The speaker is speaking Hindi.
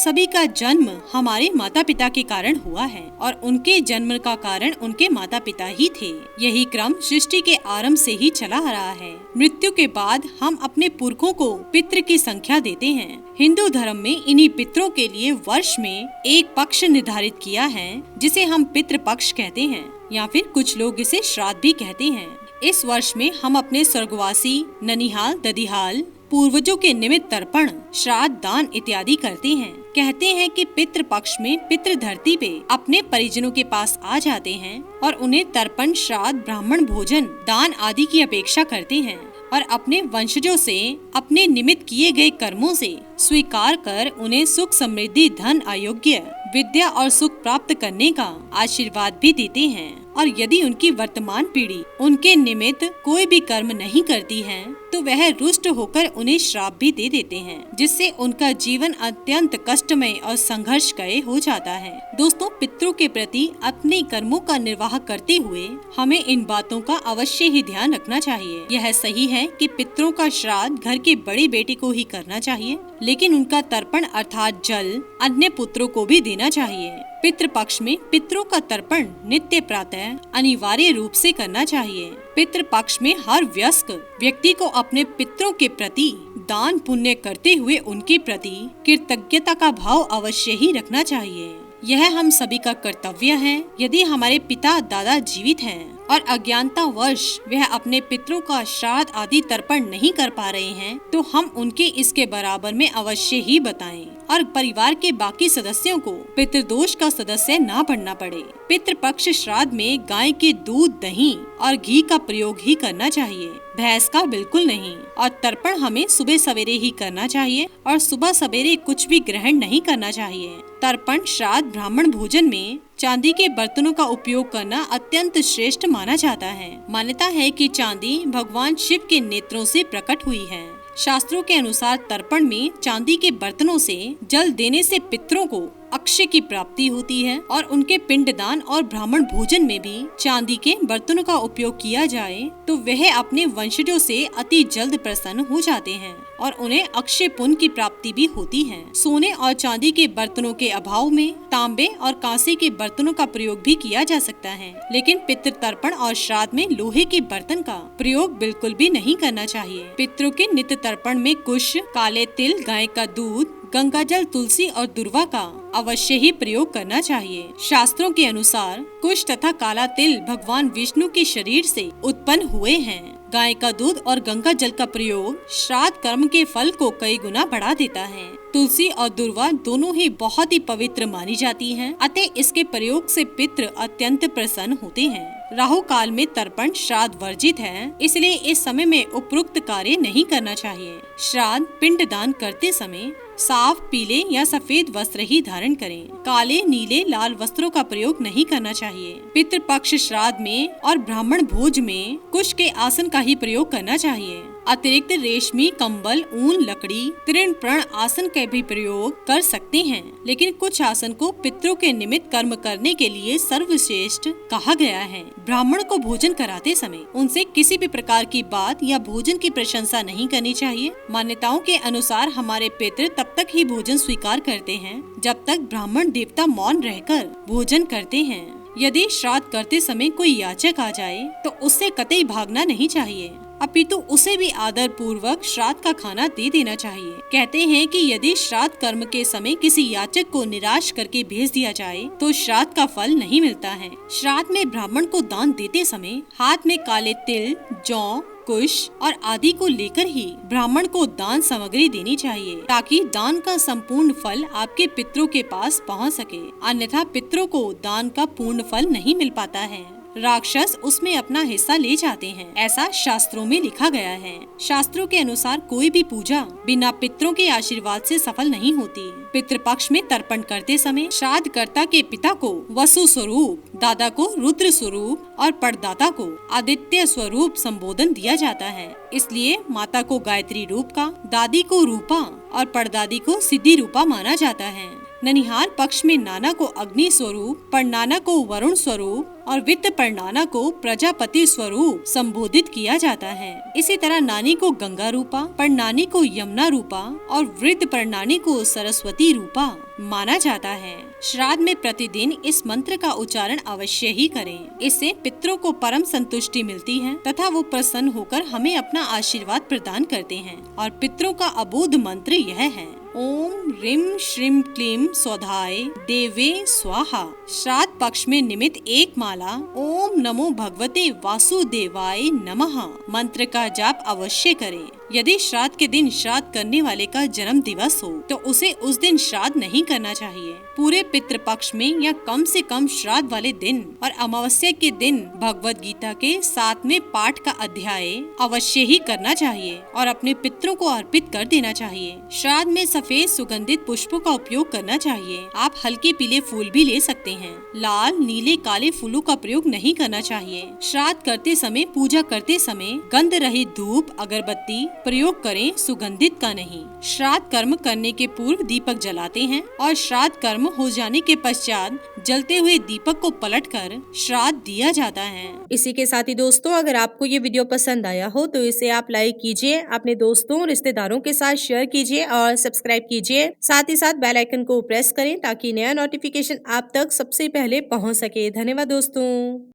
सभी का जन्म हमारे माता पिता के कारण हुआ है और उनके जन्म का कारण उनके माता पिता ही थे। यही क्रम सृष्टि के आरंभ से ही चला आ रहा है। मृत्यु के बाद हम अपने पुरखों को पितृ की संख्या देते हैं। हिंदू धर्म में इन्हीं पितरों के लिए वर्ष में एक पक्ष निर्धारित किया है जिसे हम पितृ पक्ष कहते हैं या फिर कुछ लोग इसे श्राद्ध भी कहते हैं। इस वर्ष में हम अपने स्वर्गवासी, ननिहाल, ददिहाल पूर्वजों के निमित्त तर्पण, श्राद्ध, दान इत्यादि करते हैं। कहते हैं कि पितृ पक्ष में पितृ धरती पे अपने परिजनों के पास आ जाते हैं और उन्हें तर्पण, श्राद्ध, ब्राह्मण भोजन, दान आदि की अपेक्षा करते हैं और अपने वंशजों से अपने निमित्त किए गए कर्मों से स्वीकार कर उन्हें सुख, समृद्धि, धन, आरोग्य, विद्या और सुख प्राप्त करने का आशीर्वाद भी देते हैं। और यदि उनकी वर्तमान पीढ़ी उनके निमित्त कोई भी कर्म नहीं करती है तो वह रुष्ट होकर उन्हें श्राप भी दे देते हैं, जिससे उनका जीवन अत्यंत कष्टमय और संघर्षमय हो जाता है। दोस्तों, पितरों के प्रति अपने कर्मों का निर्वाह करते हुए हमें इन बातों का अवश्य ही ध्यान रखना चाहिए। यह सही है कि पितरों का श्राद्ध घर के बड़े बेटे को ही करना चाहिए, लेकिन उनका तर्पण अर्थात जल अन्य पुत्रों को भी देना चाहिए। पितृ पक्ष में पितरों का तर्पण नित्य प्रातः अनिवार्य रूप से करना चाहिए। पितृ पक्ष में हर वयस्क व्यक्ति को अपने पितरों के प्रति दान पुण्य करते हुए उनके प्रति कृतज्ञता का भाव अवश्य ही रखना चाहिए। यह हम सभी का कर्तव्य है। यदि हमारे पिता दादा जीवित हैं और अज्ञानता वर्ष वह अपने पितरों का श्राद्ध आदि तर्पण नहीं कर पा रहे हैं तो हम उनके इसके बराबर में अवश्य ही बताएं और परिवार के बाकी सदस्यों को पितृदोष का सदस्य ना बनना पड़े। पितृपक्ष श्राद्ध में गाय के दूध, दही और घी का प्रयोग ही करना चाहिए, भैंस का बिल्कुल नहीं। और तर्पण हमें सुबह सवेरे ही करना चाहिए और सुबह सवेरे कुछ भी ग्रहण नहीं करना चाहिए। तर्पण, श्राद्ध, ब्राह्मण भोजन में चांदी के बर्तनों का उपयोग करना अत्यंत श्रेष्ठ माना जाता है। मान्यता है कि चांदी भगवान शिव के नेत्रों से प्रकट हुई है। शास्त्रों के अनुसार तर्पण में चांदी के बर्तनों से जल देने से पितरों को अक्षय की प्राप्ति होती है और उनके पिंडदान और ब्राह्मण भोजन में भी चांदी के बर्तनों का उपयोग किया जाए तो वह अपने वंशजों से अति जल्द प्रसन्न हो जाते हैं और उन्हें अक्षय पुण्य की प्राप्ति भी होती है। सोने और चांदी के बर्तनों के अभाव में तांबे और कांसे के बर्तनों का प्रयोग भी किया जा सकता है, लेकिन पितृ तर्पण और श्राद्ध में लोहे के बर्तन का प्रयोग बिल्कुल भी नहीं करना चाहिए। पितरों के नित्य तर्पण में कुश, काले तिल, गाय का दूध, गंगा जल, तुलसी और दुर्वा का अवश्य ही प्रयोग करना चाहिए। शास्त्रों के अनुसार कुश तथा काला तिल भगवान विष्णु के शरीर से उत्पन्न हुए हैं। गाय का दूध और गंगा जल का प्रयोग श्राद्ध कर्म के फल को कई गुना बढ़ा देता है। तुलसी और दुर्वा दोनों ही बहुत ही पवित्र मानी जाती हैं, अतः इसके प्रयोग से पितृ अत्यंत प्रसन्न होते हैं। राहु काल में तर्पण श्राद्ध वर्जित है, इसलिए इस समय में उपरोक्त कार्य नहीं करना चाहिए। श्राद्ध पिंड दान करते समय साफ पीले या सफेद वस्त्र ही धारण करें। काले, नीले, लाल वस्त्रों का प्रयोग नहीं करना चाहिए। पितृपक्ष श्राद्ध में और ब्राह्मण भोज में कुश के आसन का ही प्रयोग करना चाहिए। अतिरिक्त रेशमी, कंबल, ऊन, लकड़ी, तृण प्रण आसन का भी प्रयोग कर सकते हैं, लेकिन कुछ आसन को पितरों के निमित्त कर्म करने के लिए सर्वश्रेष्ठ कहा गया है। ब्राह्मण को भोजन कराते समय उनसे किसी भी प्रकार की बात या भोजन की प्रशंसा नहीं करनी चाहिए। मान्यताओं के अनुसार हमारे पितृ तब तक ही भोजन स्वीकार करते हैं जब तक ब्राह्मण देवता मौन रहकर भोजन करते हैं। यदि श्राद्ध करते समय कोई याचक आ जाए तो उससे कतई भागना नहीं चाहिए, अपितु उसे भी आदर पूर्वक श्राद्ध का खाना दे देना चाहिए। कहते हैं कि यदि श्राद्ध कर्म के समय किसी याचक को निराश करके भेज दिया जाए तो श्राद्ध का फल नहीं मिलता है। श्राद्ध में ब्राह्मण को दान देते समय हाथ में काले तिल, जौ, कुश और आदि को लेकर ही ब्राह्मण को दान सामग्री देनी चाहिए, ताकि दान का संपूर्ण फल आपके पितरों के पास पहुंच सके। अन्यथा पितरों को दान का पूर्ण फल नहीं मिल पाता है, राक्षस उसमें अपना हिस्सा ले जाते हैं, ऐसा शास्त्रों में लिखा गया है। शास्त्रों के अनुसार कोई भी पूजा बिना पितरों के आशीर्वाद से सफल नहीं होती। पितृपक्ष में तर्पण करते समय श्राद्धकर्ता के पिता को वसु स्वरूप, दादा को रुद्र स्वरूप और परदाता को आदित्य स्वरूप संबोधन दिया जाता है। इसलिए माता को गायत्री रूप का, दादी को रूपा और परदादी को सिद्धि रूपा माना जाता है। ननिहाल पक्ष में नाना को अग्नि स्वरूप, परनाना को वरुण स्वरूप और वित्त परनाना को प्रजापति स्वरूप संबोधित किया जाता है। इसी तरह नानी को गंगा रूपा, परनानी को यमुना रूपा और वृद्ध परनानी को सरस्वती रूपा माना जाता है। श्राद्ध में प्रतिदिन इस मंत्र का उच्चारण अवश्य ही करें। इससे पितरों को परम संतुष्टि मिलती है तथा वो प्रसन्न होकर हमें अपना आशीर्वाद प्रदान करते हैं। और पितरों का अबोध मंत्र यह है: ओम ह्रीं श्रीं क्लीं स्वधाय देवे स्वाहा। श्राद्ध पक्ष में निमित एक माला ओम नमो भगवते वासुदेवाय नमः मंत्र का जाप अवश्य करें। यदि श्राद्ध के दिन श्राद्ध करने वाले का जन्म दिवस हो तो उसे उस दिन श्राद्ध नहीं करना चाहिए। पूरे पितृ पक्ष में या कम से कम श्राद्ध वाले दिन और अमावस्या के दिन भगवत गीता के 7वें पाठ का अध्याय अवश्य ही करना चाहिए और अपने पितरों को अर्पित कर देना चाहिए। श्राद्ध में सफेद सुगंधित पुष्पों का उपयोग करना चाहिए। आप हल्के पीले फूल भी ले सकते हैं। लाल, नीले, काले फूलों का प्रयोग नहीं करना चाहिए। श्राद्ध करते समय, पूजा करते समय गंध रहित धूप, अगरबत्ती प्रयोग करें, सुगंधित का नहीं। श्राद्ध कर्म करने के पूर्व दीपक जलाते हैं और श्राद्ध कर्म हो जाने के पश्चात जलते हुए दीपक को पलटकर श्राद्ध दिया जाता है। इसी के साथ ही दोस्तों, अगर आपको ये वीडियो पसंद आया हो तो इसे आप लाइक कीजिए, अपने दोस्तों रिश्तेदारों के साथ शेयर कीजिए और सब्सक्राइब कीजिए। साथ ही साथ बेल आइकन को प्रेस करें ताकि नया नोटिफिकेशन आप तक सबसे पहले पहुंच सके। धन्यवाद दोस्तों।